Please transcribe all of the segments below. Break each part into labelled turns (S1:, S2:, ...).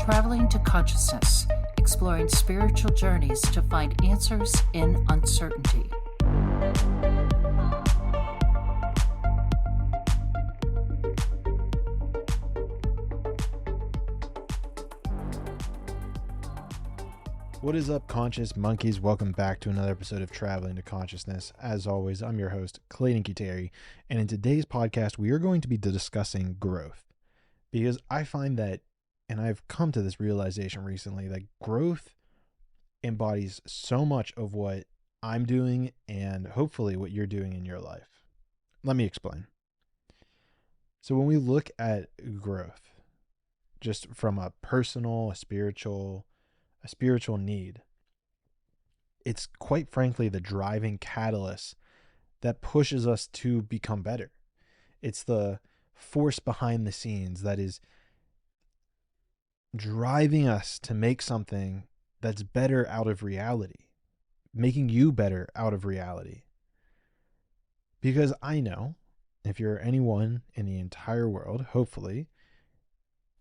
S1: Traveling to Consciousness, exploring spiritual journeys to find answers in uncertainty.
S2: What is up, conscious monkeys? Welcome back to another episode of Traveling to Consciousness. As always, I'm your host, Clayton Cuteri, and in today's podcast, we are going to be discussing growth. Because I find that, and I've come to this realization recently, that growth embodies so much of what I'm doing and hopefully what you're doing in your life. Let me explain. So when we look at growth, just from a personal, a spiritual need, it's quite frankly the driving catalyst that pushes us to become better. It's the force behind the scenes that is driving us to make something that's better out of reality, making you better out of reality. Because I know if you're anyone in the entire world, hopefully,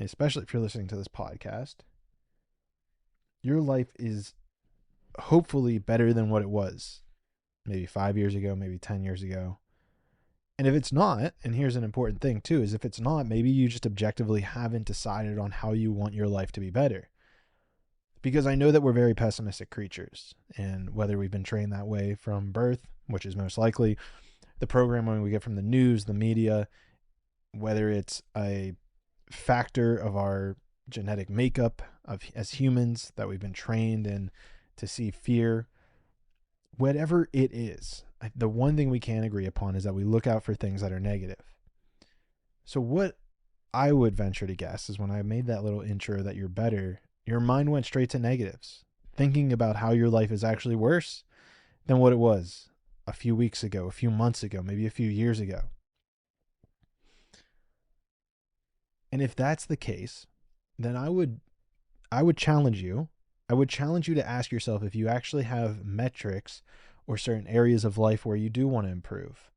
S2: especially if you're listening to this podcast, your life is hopefully better than what it was maybe 5 years ago, maybe 10 years ago. And if it's not, and here's an important thing too, is if it's not, maybe you just objectively haven't decided on how you want your life to be better. Because I know that we're very pessimistic creatures, and whether we've been trained that way from birth, which is most likely, the programming we get from the news, the media, whether it's a factor of our genetic makeup as humans that we've been trained in to see fear, whatever it is, the one thing we can agree upon is that we look out for things that are negative. So what I would venture to guess is when I made that little intro that you're better, your mind went straight to negatives, thinking about how your life is actually worse than what it was a few weeks ago, a few months ago, maybe a few years ago. And if that's the case, then I would challenge you. I would challenge you to ask yourself if you actually have metrics or certain areas of life where you do want to improve.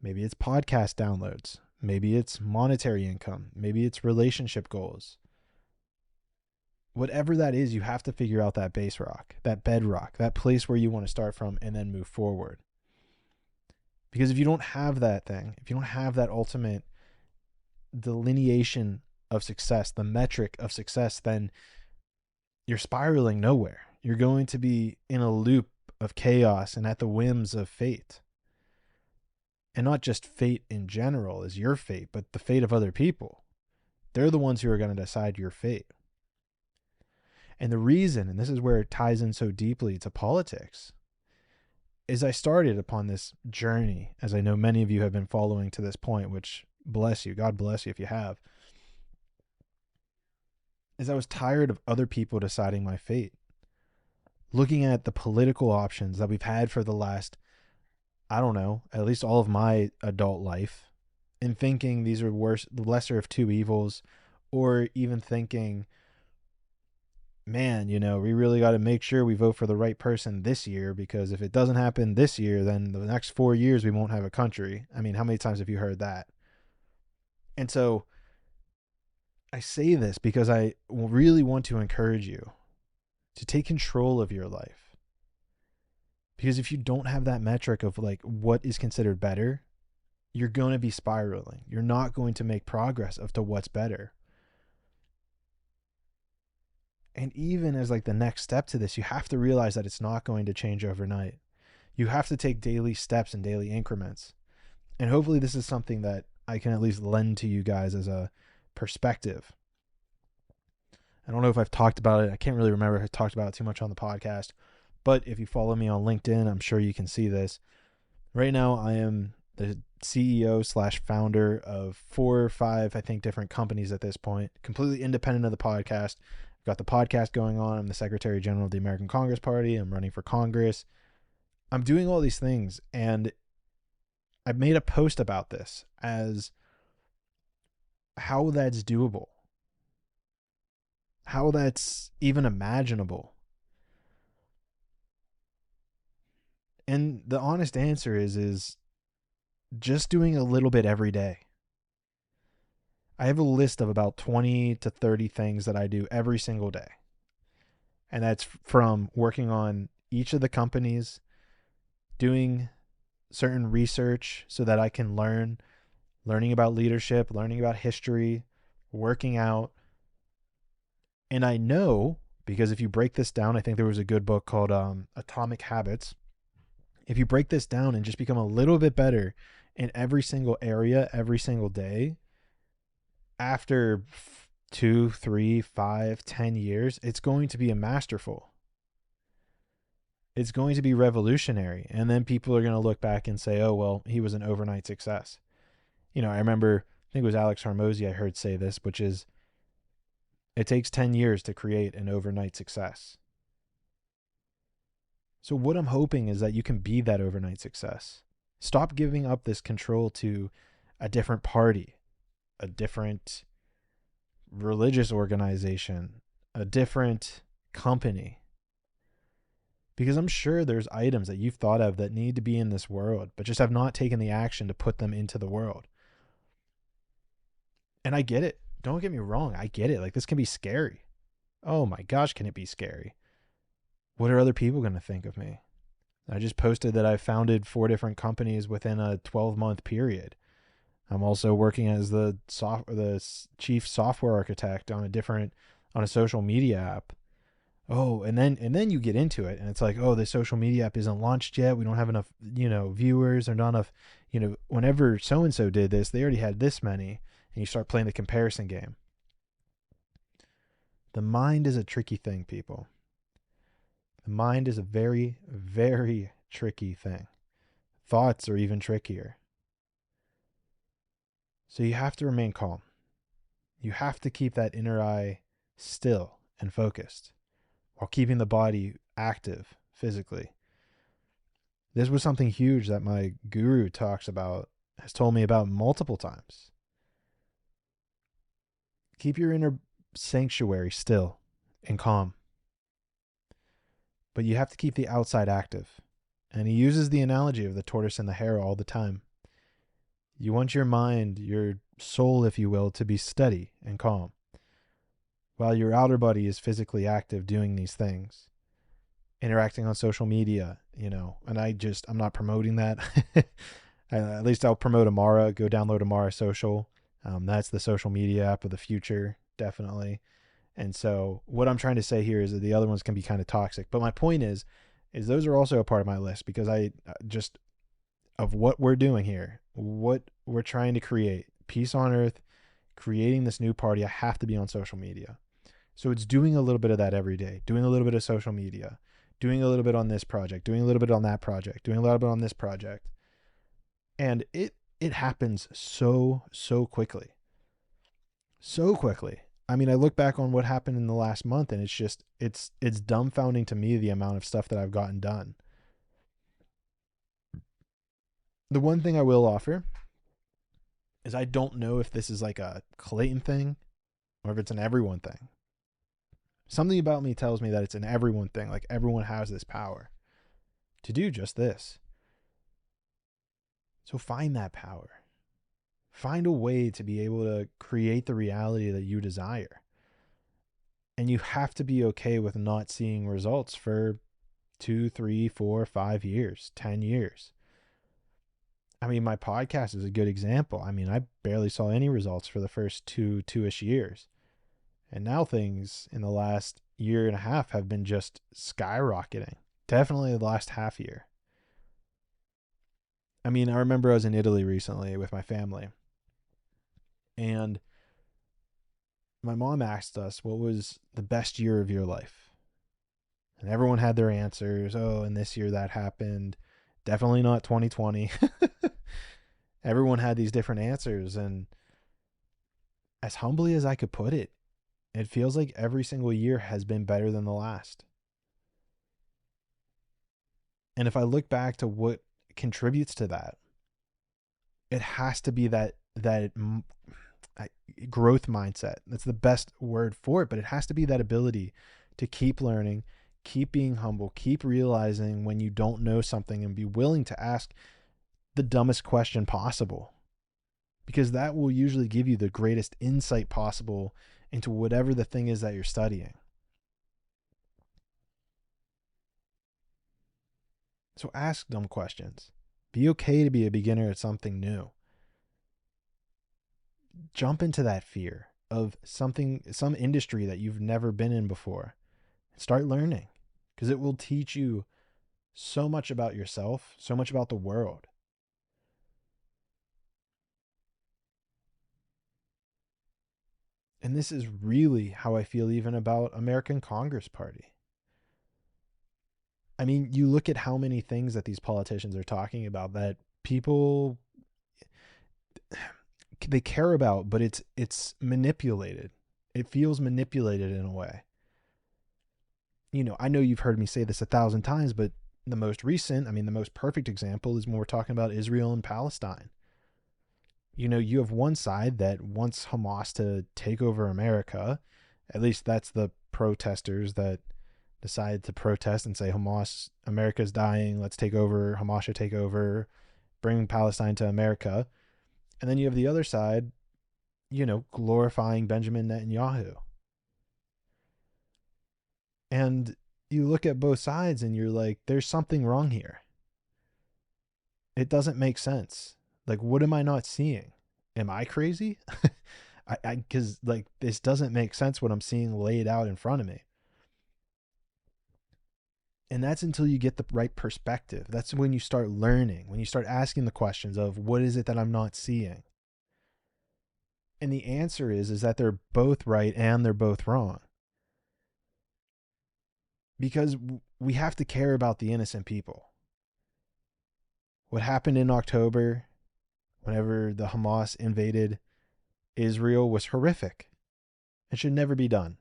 S2: Maybe it's podcast downloads. Maybe it's monetary income. Maybe it's relationship goals. Whatever that is, you have to figure out that base rock, that bedrock, that place where you want to start from and then move forward. Because if you don't have that thing, if you don't have that ultimate delineation of success, the metric of success, then you're spiraling nowhere. You're going to be in a loop of chaos and at the whims of fate. And not just fate in general is your fate, but the fate of other people. They're the ones who are going to decide your fate. And the reason, and this is where it ties in so deeply to politics, is I started upon this journey, as I know many of you have been following to this point, which bless you, God bless you if you have, is I was tired of other people deciding my fate. Looking at the political options that we've had for the last, I don't know, at least all of my adult life, and thinking these are the lesser of two evils, or even thinking, man, we really got to make sure we vote for the right person this year, because if it doesn't happen this year, then the next 4 years we won't have a country. I mean, how many times have you heard that? And so I say this because I really want to encourage you to take control of your life. Because if you don't have that metric of like what is considered better, you're going to be spiraling. You're not going to make progress of to what's better. And even as like the next step to this, you have to realize that it's not going to change overnight. You have to take daily steps and daily increments. And hopefully this is something that I can at least lend to you guys as a perspective. I don't know if I've talked about it. I can't really remember if I talked about it too much on the podcast, but if you follow me on LinkedIn, I'm sure you can see this. Right now, I am the CEO/founder of 4 or 5, I think, different companies at this point, completely independent of the podcast. I've got the podcast going on. I'm the Secretary General of the American Congress Party. I'm running for Congress. I'm doing all these things, and I've made a post about this as how that's doable, how that's even imaginable. And the honest answer is just doing a little bit every day. I have a list of about 20 to 30 things that I do every single day. And that's from working on each of the companies, doing certain research so that I can learning about leadership, learning about history, working out. And I know, because if you break this down, I think there was a good book called Atomic Habits. If you break this down and just become a little bit better in every single area, every single day, after 2, 3, 5, 10 years, it's going to be a masterful. It's going to be revolutionary. And then people are going to look back and say, oh, well, he was an overnight success. I remember, I think it was Alex Hormozy I heard say this, which is, it takes 10 years to create an overnight success. So what I'm hoping is that you can be that overnight success. Stop giving up this control to a different party, a different religious organization, a different company. Because I'm sure there's items that you've thought of that need to be in this world, but just have not taken the action to put them into the world. And I get it. Don't get me wrong. I get it. Like, this can be scary. Oh my gosh, can it be scary? What are other people going to think of me? I just posted that I founded 4 different companies within a 12-month period. I'm also working as the chief software architect on a social media app. Oh, and then you get into it and it's like, oh, the social media app isn't launched yet. We don't have enough, viewers or not enough, whenever so-and-so did this, they already had this many. And you start playing the comparison game. The mind is a tricky thing, people. The mind is a very, very tricky thing. Thoughts are even trickier. So you have to remain calm. You have to keep that inner eye still and focused while keeping the body active physically. This was something huge that my guru has told me about multiple times. Keep your inner sanctuary still and calm. But you have to keep the outside active. And he uses the analogy of the tortoise and the hare all the time. You want your mind, your soul, if you will, to be steady and calm, while your outer body is physically active doing these things, interacting on social media, and I'm not promoting that. At least I'll promote Amara. Go download Amara Social. That's the social media app of the future, definitely. And so what I'm trying to say here is that the other ones can be kind of toxic. But my point is those are also a part of my list, because of what we're doing here, what we're trying to create, peace on earth, creating this new party, I have to be on social media. So it's doing a little bit of that every day, doing a little bit of social media, doing a little bit on this project, doing a little bit on that project, doing a little bit on this project. And it happens so quickly. So quickly. I mean, I look back on what happened in the last month and it's dumbfounding to me the amount of stuff that I've gotten done. The one thing I will offer is I don't know if this is like a Clayton thing or if it's an everyone thing. Something about me tells me that it's an everyone thing. Like, everyone has this power to do just this. So find that power. Find a way to be able to create the reality that you desire. And you have to be okay with not seeing results for 2, 3, 4, 5 years, 10 years. I mean, my podcast is a good example. I mean, I barely saw any results for the first two-ish years. And now things in the last year and a half have been just skyrocketing. Definitely the last half year. I mean, I remember I was in Italy recently with my family. And my mom asked us, what was the best year of your life? And everyone had their answers. Oh, and this year that happened. Definitely not 2020. Everyone had these different answers. And as humbly as I could put it, it feels like every single year has been better than the last. And if I look back to what contributes to that, it has to be that growth mindset. That's the best word for it, but it has to be that ability to keep learning, keep being humble, keep realizing when you don't know something, and be willing to ask the dumbest question possible. because that will usually give you the greatest insight possible into whatever the thing is that you're studying. So ask dumb questions. Be okay to be a beginner at something new. Jump into that fear of something, some industry that you've never been in before. Start learning, because it will teach you so much about yourself, so much about the world. And this is really how I feel even about American Congress Party. I mean, you look at how many things that these politicians are talking about that people, they care about, but it's manipulated. It feels manipulated in a way. You know, I know you've heard me say this 1,000 times, but the most recent, I mean, the most perfect example is when we're talking about Israel and Palestine. You know, you have one side that wants Hamas to take over America. At least that's the protesters that decide to protest and say, Hamas, America's dying. Let's take over. Hamas should take over. Bring Palestine to America. And then you have the other side, you know, glorifying Benjamin Netanyahu. And you look at both sides and you're like, there's something wrong here. It doesn't make sense. Like, what am I not seeing? Am I crazy? Because like, this doesn't make sense what I'm seeing laid out in front of me. And that's until you get the right perspective. That's when you start learning, when you start asking the questions of what is it that I'm not seeing? And the answer is that they're both right and they're both wrong. Because we have to care about the innocent people. What happened in October, whenever the Hamas invaded Israel, was horrific. It should never be done.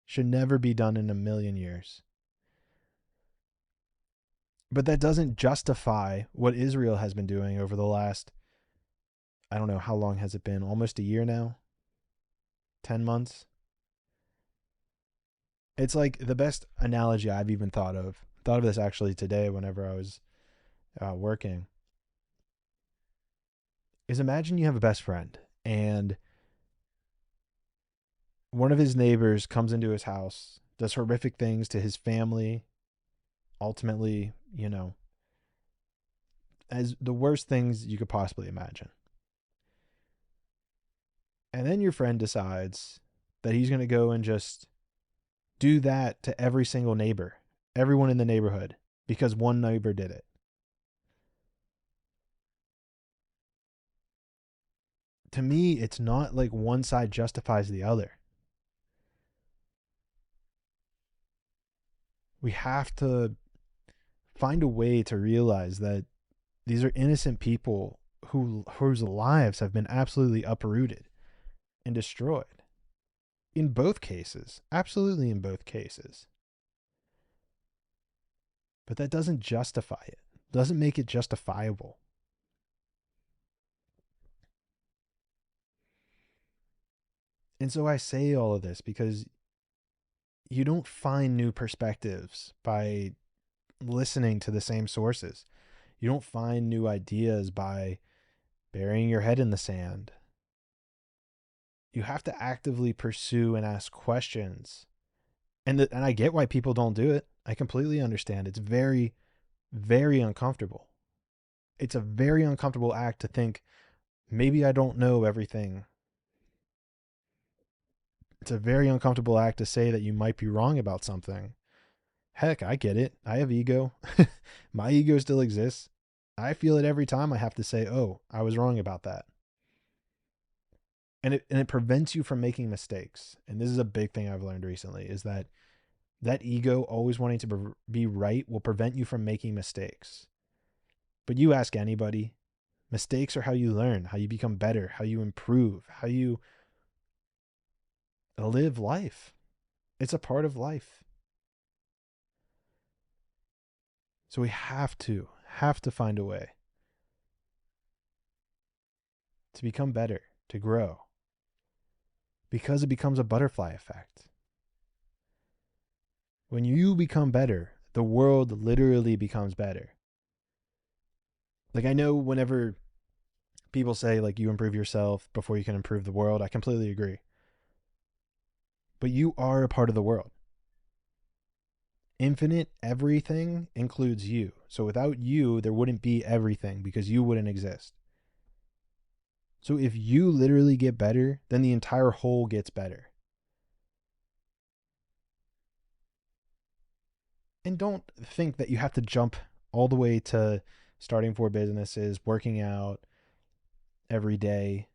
S2: Should never be done in a million years. But that doesn't justify what Israel has been doing over the last, I don't know, how long has it been? Almost a year now? 10 months? It's like the best analogy I've even thought of this actually today whenever I was working, is imagine you have a best friend and one of his neighbors comes into his house, does horrific things to his family, ultimately, you know, as the worst things you could possibly imagine. And then your friend decides that he's going to go and just do that to every single neighbor, everyone in the neighborhood, because one neighbor did it. To me, it's not like one side justifies the other. We have to find a way to realize that these are innocent people whose lives have been absolutely uprooted and destroyed. In both cases, absolutely in both cases. But that doesn't justify it. Doesn't make it justifiable. And so I say all of this because you don't find new perspectives by listening to the same sources. You don't find new ideas by burying your head in the sand. You have to actively pursue and ask questions. And I get why people don't do it. I completely understand. It's very, very uncomfortable. It's a very uncomfortable act to think, maybe I don't know everything. It's a very uncomfortable act to say that you might be wrong about something. Heck, I get it. I have ego. My ego still exists. I feel it every time I have to say, oh, I was wrong about that. And it prevents you from making mistakes. And this is a big thing I've learned recently, is that ego always wanting to be right will prevent you from making mistakes. But you ask anybody, mistakes are how you learn, how you become better, how you improve, how you live life. It's a part of life. So we have to find a way to become better, to grow, because it becomes a butterfly effect. When you become better, the world literally becomes better. Like, I know whenever People say like you improve yourself before you can improve the world. I completely agree. But you are a part of the world. Infinite everything includes you. So without you, there wouldn't be everything because you wouldn't exist. So if you literally get better, then the entire whole gets better. And don't think that you have to jump all the way to starting 4 businesses, working out every day,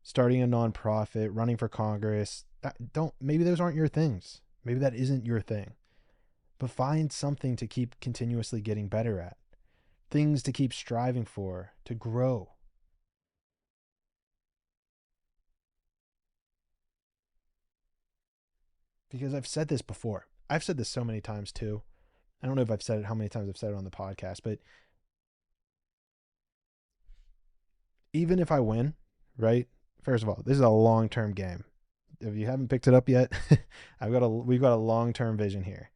S2: starting a nonprofit, running for Congress. Don't, maybe those aren't your things. Maybe that isn't your thing. But find something to keep continuously getting better at. Things to keep striving for, to grow. Because I've said this before. I've said this so many times too. I don't know if I've said it, how many times I've said it on the podcast, but even if I win, right? First of all, this is a long-term game. If you haven't picked it up yet, we've got a long-term vision here.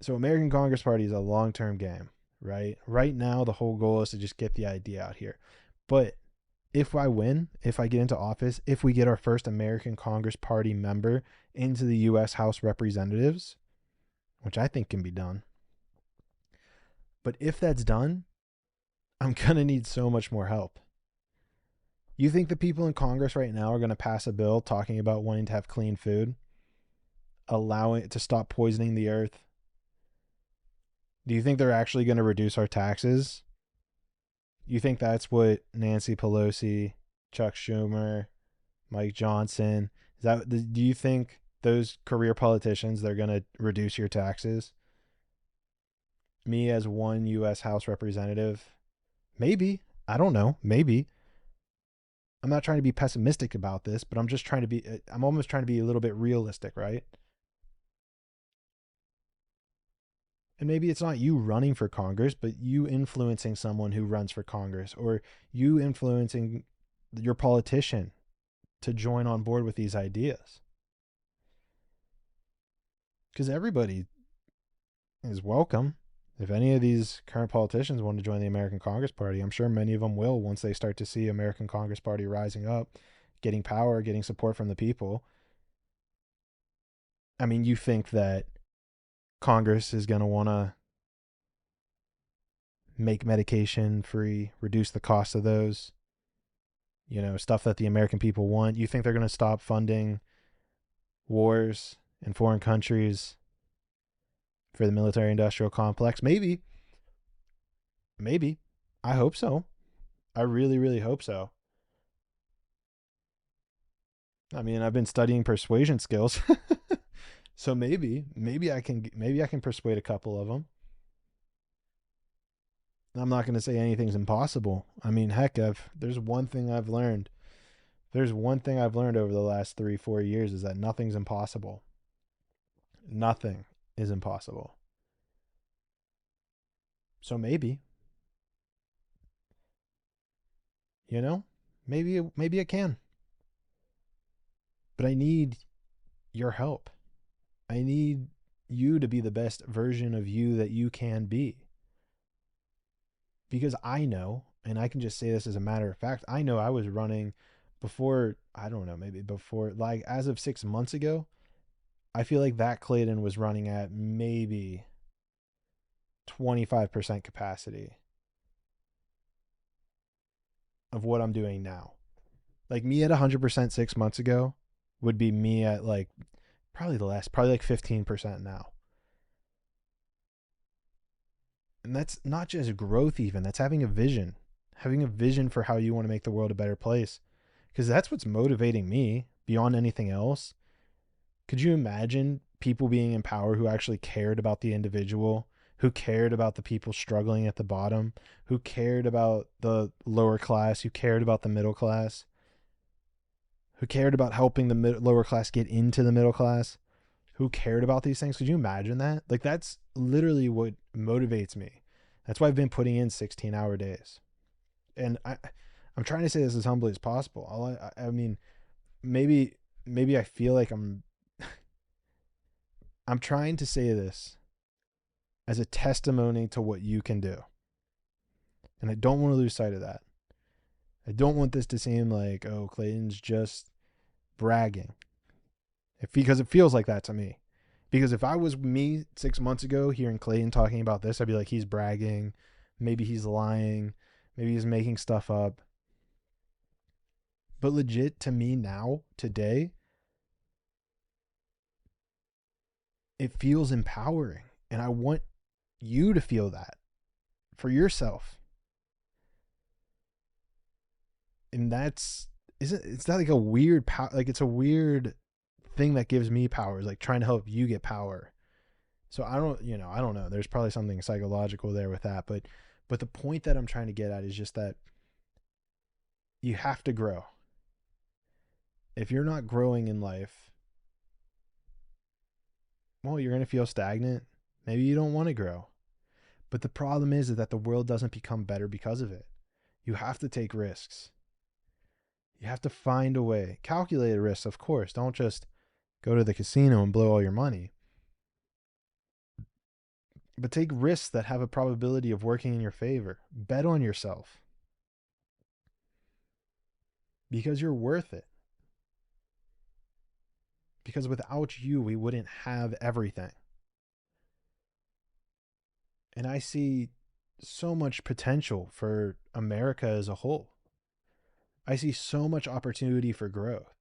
S2: So American Congress Party is a long-term game, right? Right now, the whole goal is to just get the idea out here. But if I win, if I get into office, if we get our first American Congress Party member into the U.S. House Representatives, which I think can be done. But if that's done, I'm going to need so much more help. You think the people in Congress right now are going to pass a bill talking about wanting to have clean food, allowing it to stop poisoning the earth? Do you think they're actually going to reduce our taxes? You think that's what Nancy Pelosi, Chuck Schumer, Mike Johnson, do you think those career politicians, they're going to reduce your taxes? Me as one U.S. House representative, maybe. I don't know. Maybe. I'm not trying to be pessimistic about this, but I'm almost trying to be a little bit realistic, right? And maybe it's not you running for Congress, but you influencing someone who runs for Congress, or you influencing your politician to join on board with these ideas. Because everybody is welcome. If any of these current politicians want to join the American Congress Party, I'm sure many of them will once they start to see American Congress Party rising up, getting power, getting support from the people. I mean, you think that Congress is going to want to make medication free, reduce the cost of those, stuff that the American people want. You think they're going to stop funding wars in foreign countries for the military industrial complex? Maybe. Maybe. I hope so. I really, really hope so. I mean, I've been studying persuasion skills. So maybe I can persuade a couple of them. I'm not going to say anything's impossible. I mean, heck, there's one thing I've learned. There's one thing I've learned over the last 3-4 years is that nothing's impossible. Nothing is impossible. So maybe, maybe I can. But I need your help. I need you to be the best version of you that you can be. Because I know, and I can just say this as a matter of fact, I know I was running before, I don't know, maybe before, like as of 6 months ago, I feel like that Clayton was running at maybe 25% capacity of what I'm doing now. Like me at 100% 6 months ago would be me at like probably like 15% now. And that's not just growth, even. That's having a vision for how you want to make the world a better place. Because that's what's motivating me beyond anything else. Could you imagine people being in power who actually cared about the individual, who cared about the people struggling at the bottom, who cared about the lower class, who cared about the middle class, who cared about helping the lower class get into the middle class, who cared about these things? Could you imagine that? Like, that's literally what motivates me. That's why I've been putting in 16-hour days. And I'm trying to say this as humbly as possible. I mean, maybe I feel like I'm trying to say this as a testimony to what you can do. And I don't want to lose sight of that. I don't want this to seem like, oh, Clayton's just bragging. Because it feels like that to me. Because if I was me 6 months ago hearing Clayton talking about this, I'd be like, he's bragging. Maybe he's lying. Maybe he's making stuff up. But legit, to me now, today, it feels empowering. And I want you to feel that for yourself. And it's not like a weird power, like it's a weird thing that gives me power, is like trying to help you get power. So I don't know. There's probably something psychological there with that, but the point that I'm trying to get at is just that you have to grow. If you're not growing in life, well, you're going to feel stagnant. Maybe you don't want to grow. But the problem is that the world doesn't become better because of it. You have to take risks. You have to find a way. Calculated risks, of course. Don't just go to the casino and blow all your money. But take risks that have a probability of working in your favor. Bet on yourself. Because you're worth it. Because without you, we wouldn't have everything. And I see so much potential for America as a whole. I see so much opportunity for growth.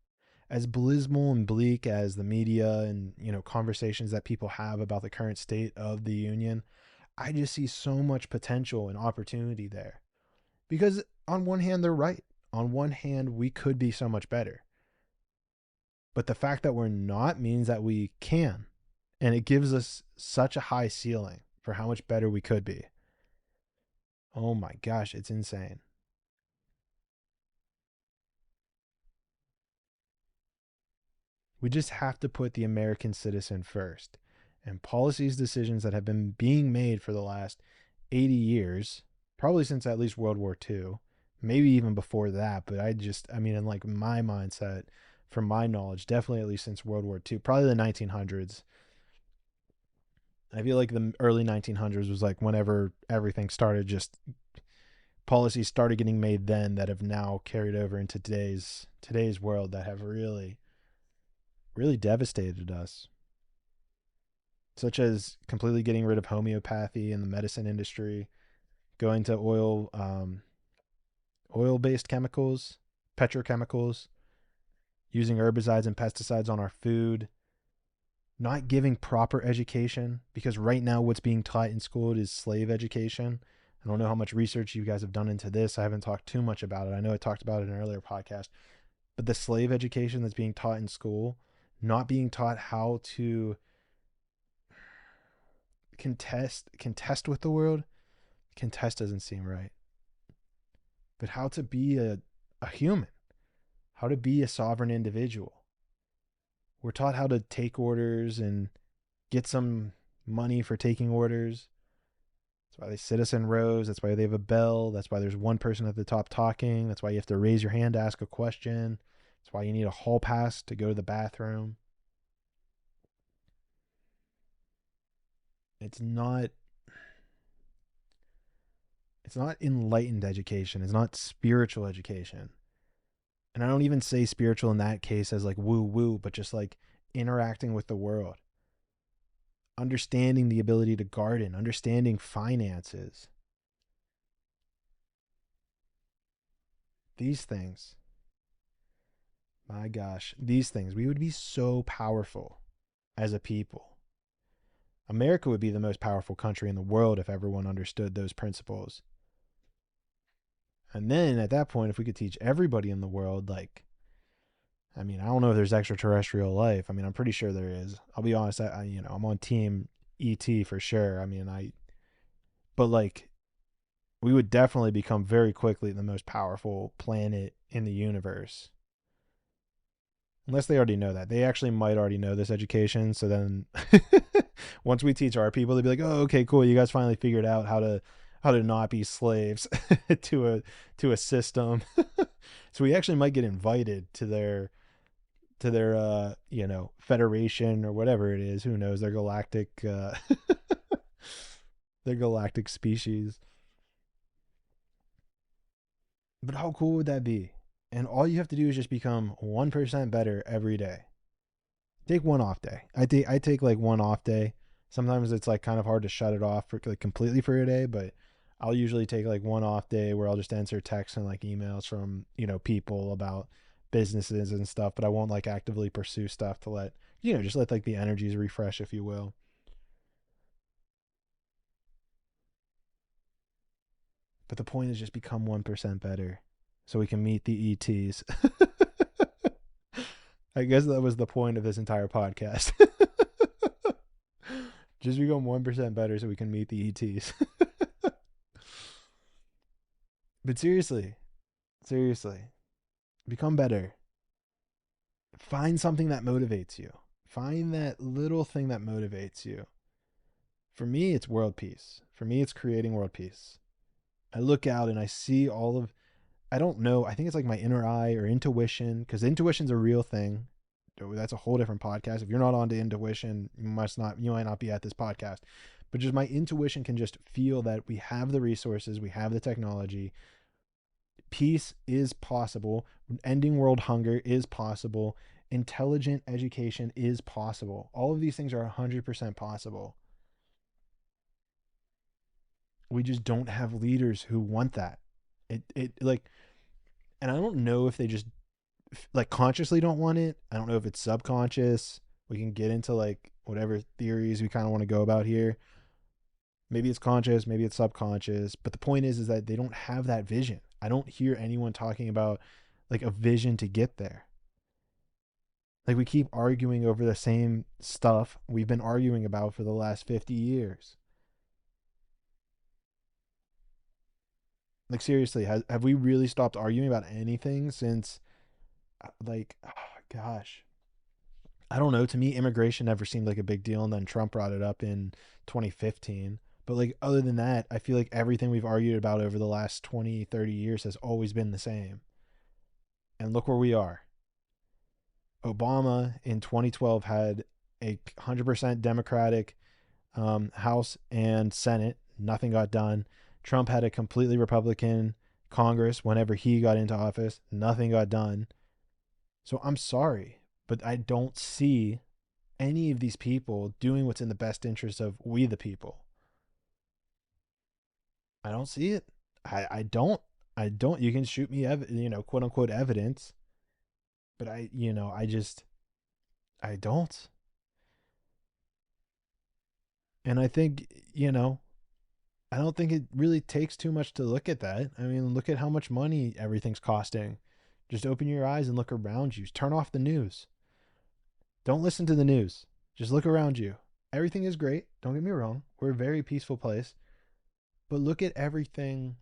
S2: As blismal and bleak as the media and, conversations that people have about the current state of the union, I just see so much potential and opportunity there. Because on one hand, they're right. On one hand, we could be so much better. But the fact that we're not means that we can. And it gives us such a high ceiling for how much better we could be. Oh my gosh, it's insane. We just have to put the American citizen first. And policies, decisions that have been being made for the last 80 years, probably since at least World War II, maybe even before that. But in like my mindset, from my knowledge, definitely at least since World War II, probably the 1900s. I feel like the early 1900s was like whenever everything started, just policies started getting made then that have now carried over into today's world that have really, really devastated us. Such as completely getting rid of homeopathy in the medicine industry, going to oil-based chemicals, petrochemicals, using herbicides and pesticides on our food, not giving proper education, because right now what's being taught in school is slave education. I don't know how much research you guys have done into this. I haven't talked too much about it. I know I talked about it in an earlier podcast, but the slave education that's being taught in school, not being taught how to contest with the world. Contest doesn't seem right. But how to be a human, how to be a sovereign individual. We're taught how to take orders and get some money for taking orders. That's why they sit us in rows. That's why they have a bell. That's why there's one person at the top talking. That's why you have to raise your hand to ask a question. That's why you need a hall pass to go to the bathroom. It's not enlightened education. It's not spiritual education. And I don't even say spiritual in that case as like woo woo, but just like interacting with the world, understanding the ability to garden, understanding finances. These things, my gosh, these things, we would be so powerful as a people. America would be the most powerful country in the world if everyone understood those principles. And then at that point, if we could teach everybody in the world, like, I don't know if there's extraterrestrial life. I'm pretty sure there is. I'll be honest. I'm on team ET for sure. But like, we would definitely become very quickly the most powerful planet in the universe. Unless they already know that. They actually might already know this education. So then once we teach our people, they'd be like, oh, okay, cool. You guys finally figured out how to not be slaves to a system. So we actually might get invited to their federation or whatever it is. Who knows? Their galactic their galactic species. But how cool would that be? And all you have to do is just become 1% better every day. Take one off day. I take like one off day. Sometimes it's like kind of hard to shut it off for like completely for a day, but I'll usually take like one off day where I'll just answer texts and like emails from, people about businesses and stuff, but I won't like actively pursue stuff to let, just let like the energies refresh, if you will. But the point is just become 1% better so we can meet the ETs. I guess that was the point of this entire podcast. Just become 1% better so we can meet the ETs. But seriously, seriously, become better. Find something that motivates you. Find that little thing that motivates you. For me, it's world peace. For me, it's creating world peace. I look out and I see all of, I don't know, I think it's like my inner eye or intuition, because intuition's a real thing. That's a whole different podcast. If you're not onto intuition, you might not be at this podcast. But just my intuition can just feel that we have the resources, we have the technology. Peace is possible. Ending world hunger is possible. Intelligent education is possible. All of these things are 100% possible. We just don't have leaders who want that. It like, and I don't know if they just like consciously don't want it. I don't know if it's subconscious. We can get into like whatever theories we kind of want to go about here. Maybe it's conscious, maybe it's subconscious, but the point is that they don't have that vision. I don't hear anyone talking about like a vision to get there. Like we keep arguing over the same stuff we've been arguing about for the last 50 years. Like seriously, have we really stopped arguing about anything since like oh, gosh. I don't know. To me, immigration never seemed like a big deal, and then Trump brought it up in 2015. But like other than that, I feel like everything we've argued about over the last 20, 30 years has always been the same. And look where we are. Obama in 2012 had a 100% Democratic House and Senate. Nothing got done. Trump had a completely Republican Congress whenever he got into office. Nothing got done. So I'm sorry, but I don't see any of these people doing what's in the best interest of we the people. I don't see it. I don't. I don't. You can shoot me, quote unquote evidence, but I don't. And I think, I don't think it really takes too much to look at that. I mean, look at how much money everything's costing. Just open your eyes and look around you. Turn off the news. Don't listen to the news. Just look around you. Everything is great. Don't get me wrong. We're a very peaceful place. But look at everything.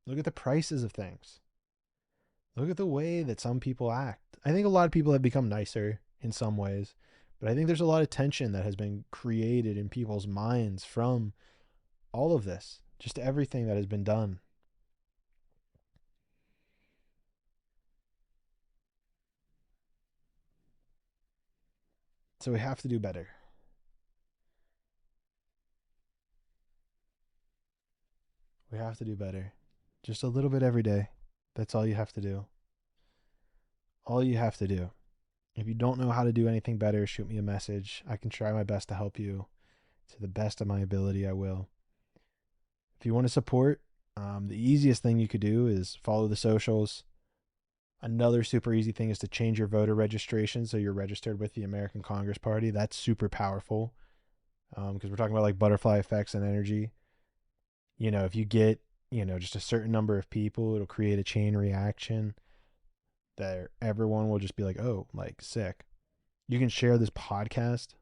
S2: Look at the prices of things. Look at the way that some people act. I think a lot of people have become nicer in some ways, but I think there's a lot of tension that has been created in people's minds from all of this, just everything that has been done. So we have to do better. We have to do better. Just a little bit every day. That's all you have to do. All you have to do. If you don't know how to do anything better, shoot me a message. I can try my best to help you. To the best of my ability, I will. If you want to support, the easiest thing you could do is follow the socials. Another super easy thing is to change your voter registration so you're registered with the American Congress Party. That's super powerful because we're talking about like butterfly effects and energy. If you get, just a certain number of people, it'll create a chain reaction that everyone will just be like, oh, like sick. You can share this podcast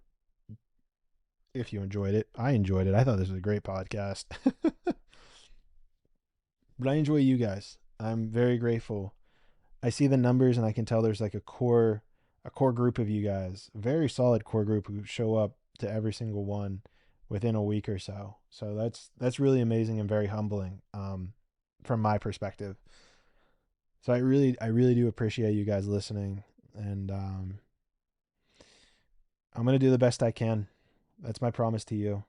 S2: if you enjoyed it. I enjoyed it. I thought this was a great podcast. But I enjoy you guys. I'm very grateful. I see the numbers and I can tell there's like a core group of you guys, a very solid core group who show up to every single one within a week or so. So that's really amazing and very humbling from my perspective. So I really do appreciate you guys listening, and I'm gonna do the best I can. That's my promise to you.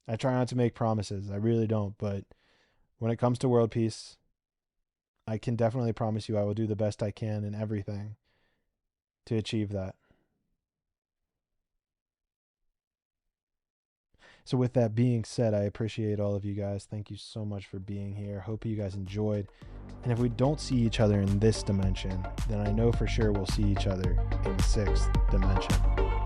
S2: I try not to make promises. I really don't, but when it comes to world peace, I can definitely promise you I will do the best I can in everything to achieve that. So with that being said, I appreciate all of you guys. Thank you so much for being here. Hope you guys enjoyed. And if we don't see each other in this dimension, then I know for sure we'll see each other in the 6th dimension.